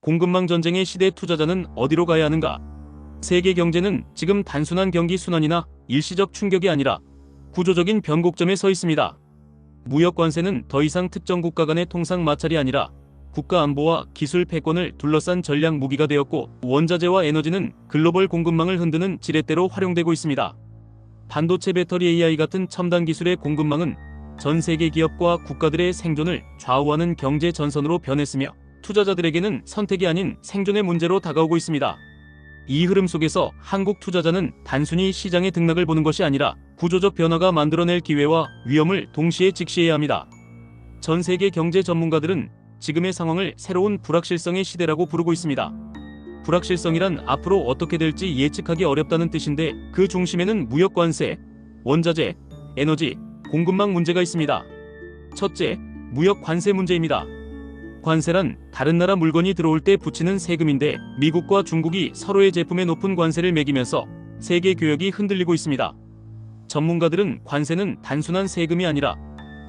공급망 전쟁의 시대 투자자는 어디로 가야 하는가? 세계 경제는 지금 단순한 경기 순환이나 일시적 충격이 아니라 구조적인 변곡점에 서 있습니다. 무역 관세는 더 이상 특정 국가 간의 통상 마찰이 아니라 국가 안보와 기술 패권을 둘러싼 전략 무기가 되었고, 원자재와 에너지는 글로벌 공급망을 흔드는 지렛대로 활용되고 있습니다. 반도체, 배터리, AI 같은 첨단 기술의 공급망은 전 세계 기업과 국가들의 생존을 좌우하는 경제 전선으로 변했으며, 투자자들에게는 선택이 아닌 생존의 문제로 다가오고 있습니다. 이 흐름 속에서 한국 투자자는 단순히 시장의 등락을 보는 것이 아니라 구조적 변화가 만들어낼 기회와 위험을 동시에 직시해야 합니다. 전 세계 경제 전문가들은 지금의 상황을 새로운 불확실성의 시대라고 부르고 있습니다. 불확실성이란 앞으로 어떻게 될지 예측하기 어렵다는 뜻인데, 그 중심에는 무역 관세, 원자재, 에너지, 공급망 문제가 있습니다. 첫째, 무역 관세 문제입니다. 관세란 다른 나라 물건이 들어올 때 붙이는 세금인데, 미국과 중국이 서로의 제품에 높은 관세를 매기면서 세계 교역이 흔들리고 있습니다. 전문가들은 관세는 단순한 세금이 아니라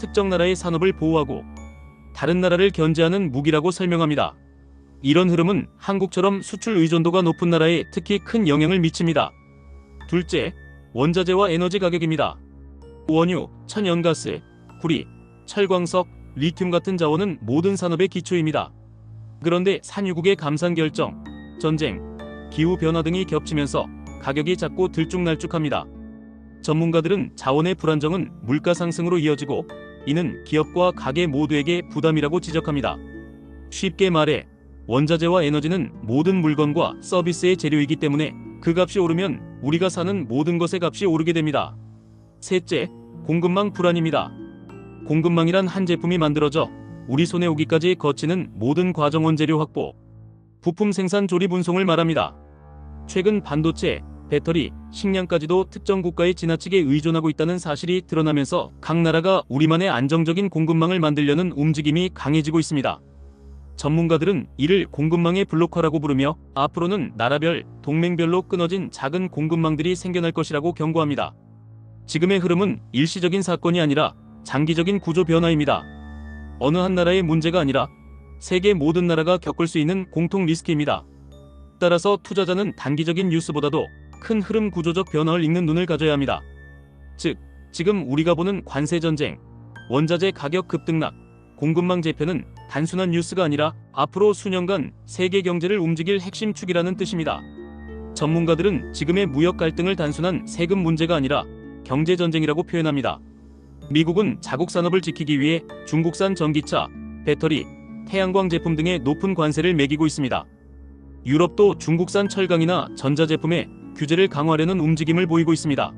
특정 나라의 산업을 보호하고 다른 나라를 견제하는 무기라고 설명합니다. 이런 흐름은 한국처럼 수출 의존도가 높은 나라에 특히 큰 영향을 미칩니다. 둘째, 원자재와 에너지 가격입니다. 원유, 천연가스, 구리, 철광석, 리튬 같은 자원은 모든 산업의 기초입니다. 그런데 산유국의 감산 결정, 전쟁, 기후변화 등이 겹치면서 가격이 자꾸 들쭉날쭉합니다. 전문가들은 자원의 불안정은 물가 상승으로 이어지고, 이는 기업과 가게 모두에게 부담이라고 지적합니다. 쉽게 말해 원자재와 에너지는 모든 물건과 서비스의 재료이기 때문에 그 값이 오르면 우리가 사는 모든 것의 값이 오르게 됩니다. 셋째, 공급망 불안입니다. 공급망이란 한 제품이 만들어져 우리 손에 오기까지 거치는 모든 과정 원재료 확보, 부품 생산, 조립, 운송을 말합니다. 최근 반도체, 배터리, 식량까지도 특정 국가에 지나치게 의존하고 있다는 사실이 드러나면서 각 나라가 우리만의 안정적인 공급망을 만들려는 움직임이 강해지고 있습니다. 전문가들은 이를 공급망의 블록화라고 부르며, 앞으로는 나라별, 동맹별로 끊어진 작은 공급망들이 생겨날 것이라고 경고합니다. 지금의 흐름은 일시적인 사건이 아니라 장기적인 구조 변화입니다. 어느 한 나라의 문제가 아니라 세계 모든 나라가 겪을 수 있는 공통 리스크입니다. 따라서 투자자는 단기적인 뉴스보다도 큰 흐름, 구조적 변화를 읽는 눈을 가져야 합니다. 즉, 지금 우리가 보는 관세 전쟁, 원자재 가격 급등락, 공급망 재편은 단순한 뉴스가 아니라 앞으로 수년간 세계 경제를 움직일 핵심 축이라는 뜻입니다. 전문가들은 지금의 무역 갈등을 단순한 세금 문제가 아니라 경제 전쟁이라고 표현합니다. 미국은 자국 산업을 지키기 위해 중국산 전기차, 배터리, 태양광 제품 등의 높은 관세를 매기고 있습니다. 유럽도 중국산 철강이나 전자제품에 규제를 강화하려는 움직임을 보이고 있습니다.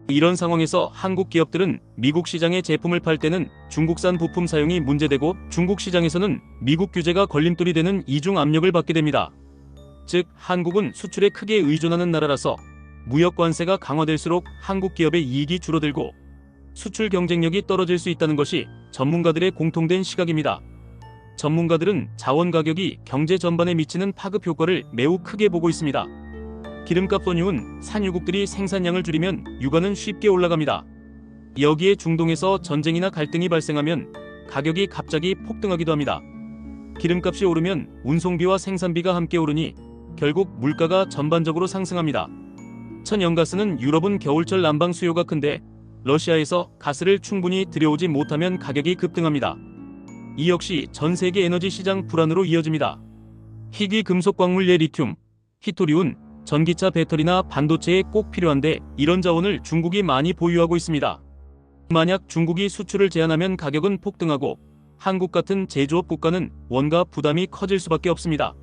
이런 상황에서 한국 기업들은 미국 시장에 제품을 팔 때는 중국산 부품 사용이 문제되고, 중국 시장에서는 미국 규제가 걸림돌이 되는 이중 압력을 받게 됩니다. 즉, 한국은 수출에 크게 의존하는 나라라서 무역 관세가 강화될수록 한국 기업의 이익이 줄어들고 수출 경쟁력이 떨어질 수 있다는 것이 전문가들의 공통된 시각입니다. 전문가들은 자원 가격이 경제 전반에 미치는 파급 효과를 매우 크게 보고 있습니다. 기름값, 원유은 산유국들이 생산량을 줄이면 유가는 쉽게 올라갑니다. 여기에 중동에서 전쟁이나 갈등이 발생하면 가격이 갑자기 폭등하기도 합니다. 기름값이 오르면 운송비와 생산비가 함께 오르니 결국 물가가 전반적으로 상승합니다. 천연가스는 유럽은 겨울철 난방 수요가 큰데 러시아에서 가스를 충분히 들여오지 못하면 가격이 급등합니다. 이 역시 전 세계 에너지 시장 불안으로 이어집니다. 희귀 금속 광물의 리튬, 히토리온, 전기차, 배터리나 반도체에 꼭 필요한데, 이런 자원을 중국이 많이 보유하고 있습니다. 만약 중국이 수출을 제한하면 가격은 폭등하고 한국 같은 제조업 국가는 원가 부담이 커질 수밖에 없습니다.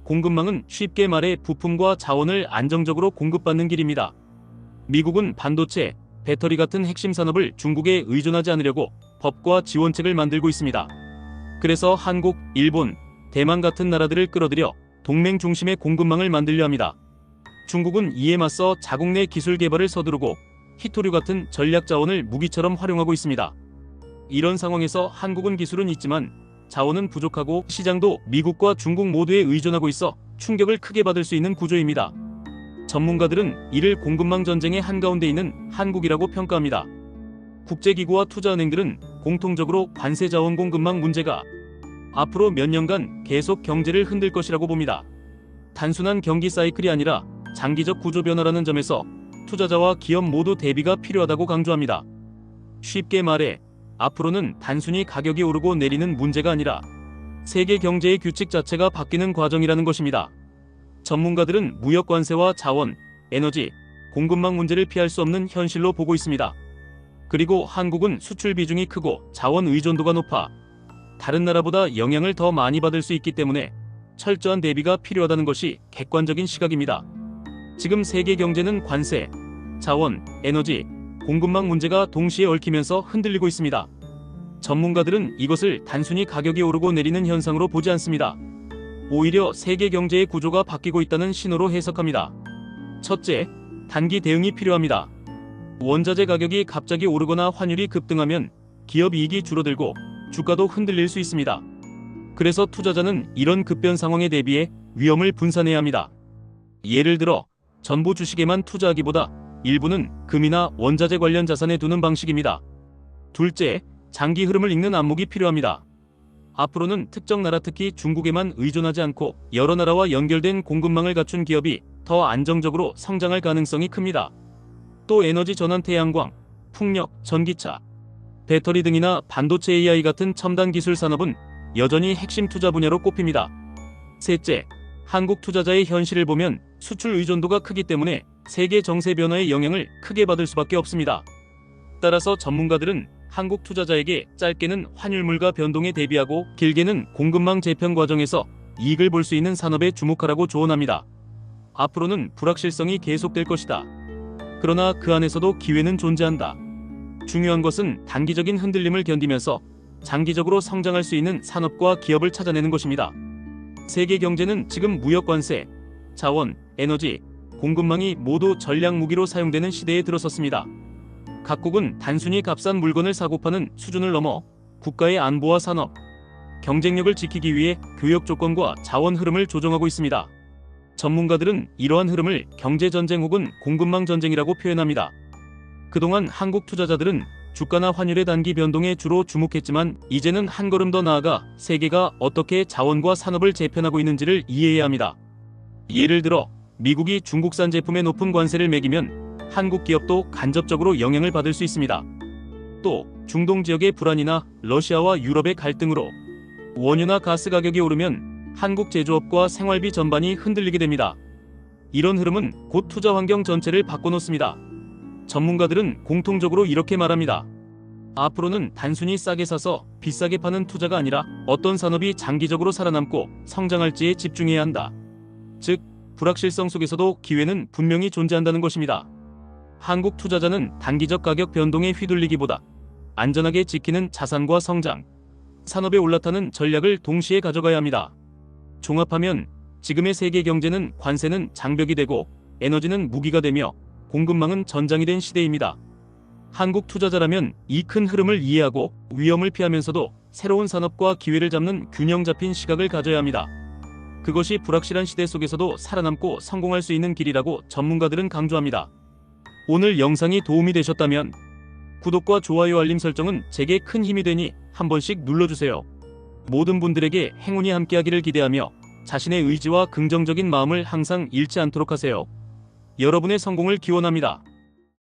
공급망은 쉽게 말해 부품과 자원을 안정적으로 공급받는 길입니다. 미국은 반도체, 배터리 같은 핵심 산업을 중국에 의존하지 않으려고 법과 지원책을 만들고 있습니다. 그래서 한국, 일본, 대만 같은 나라들을 끌어들여 동맹 중심의 공급망을 만들려 합니다. 중국은 이에 맞서 자국 내 기술 개발을 서두르고 히토류 같은 전략 자원을 무기처럼 활용하고 있습니다. 이런 상황에서 한국은 기술은 있지만 자원은 부족하고 시장도 미국과 중국 모두에 의존하고 있어 충격을 크게 받을 수 있는 구조입니다. 전문가들은 이를 공급망 전쟁의 한가운데 있는 한국이라고 평가합니다. 국제기구와 투자은행들은 공통적으로 관세 자원 공급망 문제가 앞으로 몇 년간 계속 경제를 흔들 것이라고 봅니다. 단순한 경기 사이클이 아니라 장기적 구조 변화라는 점에서 투자자와 기업 모두 대비가 필요하다고 강조합니다. 쉽게 말해 앞으로는 단순히 가격이 오르고 내리는 문제가 아니라 세계 경제의 규칙 자체가 바뀌는 과정이라는 것입니다. 전문가들은 무역 관세와 자원, 에너지, 공급망 문제를 피할 수 없는 현실로 보고 있습니다. 그리고 한국은 수출 비중이 크고 자원 의존도가 높아 다른 나라보다 영향을 더 많이 받을 수 있기 때문에 철저한 대비가 필요하다는 것이 객관적인 시각입니다. 지금 세계 경제는 관세, 자원, 에너지, 공급망 문제가 동시에 얽히면서 흔들리고 있습니다. 전문가들은 이것을 단순히 가격이 오르고 내리는 현상으로 보지 않습니다. 오히려 세계 경제의 구조가 바뀌고 있다는 신호로 해석합니다. 첫째, 단기 대응이 필요합니다. 원자재 가격이 갑자기 오르거나 환율이 급등하면 기업 이익이 줄어들고 주가도 흔들릴 수 있습니다. 그래서 투자자는 이런 급변 상황에 대비해 위험을 분산해야 합니다. 예를 들어 전부 주식에만 투자하기보다 일부는 금이나 원자재 관련 자산에 두는 방식입니다. 둘째, 장기 흐름을 읽는 안목이 필요합니다. 앞으로는 특정 나라 특히 중국에만 의존하지 않고 여러 나라와 연결된 공급망을 갖춘 기업이 더 안정적으로 성장할 가능성이 큽니다. 또 에너지 전환 태양광, 풍력, 전기차, 배터리 등이나 반도체 AI 같은 첨단 기술 산업은 여전히 핵심 투자 분야로 꼽힙니다. 셋째, 한국 투자자의 현실을 보면 수출 의존도가 크기 때문에 세계 정세 변화의 영향을 크게 받을 수밖에 없습니다. 따라서 전문가들은 한국 투자자에게 짧게는 환율물가 변동에 대비하고 길게는 공급망 재편 과정에서 이익을 볼 수 있는 산업에 주목하라고 조언합니다. 앞으로는 불확실성이 계속될 것이다. 그러나 그 안에서도 기회는 존재한다. 중요한 것은 단기적인 흔들림을 견디면서 장기적으로 성장할 수 있는 산업과 기업을 찾아내는 것입니다. 세계 경제는 지금 무역 관세, 자원, 에너지, 공급망이 모두 전략 무기로 사용되는 시대에 들어섰습니다. 각국은 단순히 값싼 물건을 사고 파는 수준을 넘어 국가의 안보와 산업, 경쟁력을 지키기 위해 교역 조건과 자원 흐름을 조정하고 있습니다. 전문가들은 이러한 흐름을 경제전쟁 혹은 공급망 전쟁이라고 표현합니다. 그동안 한국 투자자들은 주가나 환율의 단기 변동에 주로 주목했지만 이제는 한 걸음 더 나아가 세계가 어떻게 자원과 산업을 재편하고 있는지를 이해해야 합니다. 예를 들어 미국이 중국산 제품에 높은 관세를 매기면 한국 기업도 간접적으로 영향을 받을 수 있습니다. 또 중동 지역의 불안이나 러시아와 유럽의 갈등으로 원유나 가스 가격이 오르면 한국 제조업과 생활비 전반이 흔들리게 됩니다. 이런 흐름은 곧 투자 환경 전체를 바꿔놓습니다. 전문가들은 공통적으로 이렇게 말합니다. 앞으로는 단순히 싸게 사서 비싸게 파는 투자가 아니라 어떤 산업이 장기적으로 살아남고 성장할지에 집중해야 한다. 즉, 불확실성 속에서도 기회는 분명히 존재한다는 것입니다. 한국 투자자는 단기적 가격 변동에 휘둘리기보다 안전하게 지키는 자산과 성장, 산업에 올라타는 전략을 동시에 가져가야 합니다. 종합하면 지금의 세계 경제는 관세는 장벽이 되고 에너지는 무기가 되며 공급망은 전장이 된 시대입니다. 한국 투자자라면 이 큰 흐름을 이해하고 위험을 피하면서도 새로운 산업과 기회를 잡는 균형 잡힌 시각을 가져야 합니다. 그것이 불확실한 시대 속에서도 살아남고 성공할 수 있는 길이라고 전문가들은 강조합니다. 오늘 영상이 도움이 되셨다면 구독과 좋아요 알림 설정은 제게 큰 힘이 되니 한 번씩 눌러주세요. 모든 분들에게 행운이 함께하기를 기대하며 자신의 의지와 긍정적인 마음을 항상 잃지 않도록 하세요. 여러분의 성공을 기원합니다.